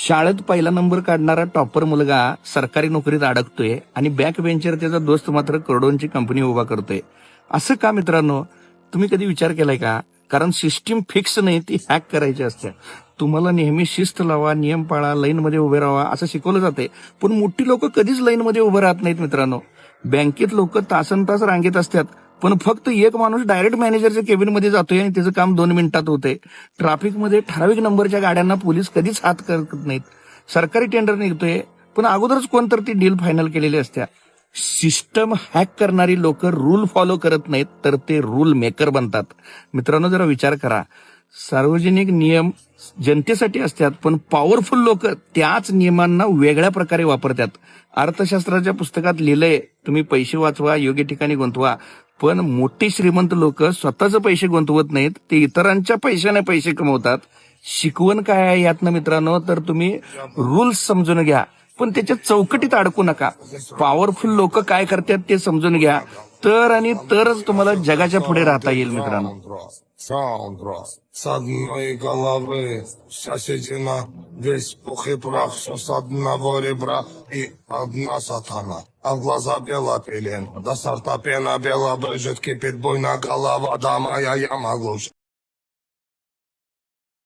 शाळेत पहिला नंबर काढणारा टॉपर मुलगा सरकारी नोकरीत अडकतोय आणि बॅक बेंचर त्याचा दोस्त मात्र करोडोंची कंपनी उभा करतोय. असं का मित्रांनो? तुम्ही कधी विचार केलाय का? कारण सिस्टीम फिक्स नाही, ती हॅक करायची असते. तुम्हाला नेहमी शिस्त लावा, नियम पाळा, लाईनमध्ये उभे राहा असं शिकवलं जाते. पण मोठी लोक कधीच लाईनमध्ये उभे राहत नाहीत मित्रांनो. बँकेत लोक तासन तास रांगेत असतात, पण फक्त एक माणूस डायरेक्ट मॅनेजरच्या केबिनमध्ये जातोय आणि त्याचं काम 2 मिनिटात होतंय. ट्रॅफिकमध्ये ठराविक नंबरच्या गाड्यांना पोलीस कधीच हात करत नाहीत. सरकारी टेंडर निघतोय, पण अगोदरच कोणतर ती डील फायनल केलेली असत्या. सिस्टम हॅक करणारी लोक रूल फॉलो करत नाहीत, तर ते रूल मेकर बनतात. मित्रांनो, जरा विचार करा. सार्वजनिक नियम जनतेसाठी असतात, पण पॉवरफुल लोक त्याच नियमांना वेगळ्या प्रकारे वापरतात. अर्थशास्त्राच्या पुस्तकात लिहिलंय, तुम्ही पैसे वाचवा, योग्य ठिकाणी गुंतवा. पण मोठी श्रीमंत लोक स्वतःचे पैसे गुंतवत नाहीत, ते इतरांच्या पैशाने पैसे कमवतात. शिकवण काय आहे यातनं मित्रांनो? तर तुम्ही रूल्स समजून घ्या, पण त्याच्या चौकटीत अडकू नका. पॉवरफुल लोक काय करतात ते समजून घ्या, तरच तुम्हाला जगाच्या पुढे राहता येईल मित्रांनो. Саундро, с одной головы, вся седина, весь пух и прах, все с одного ребра и одна сатана. А в глаза бела пелен, до сорта пена бела брызжет, кипит буйно голова, да моя я могу.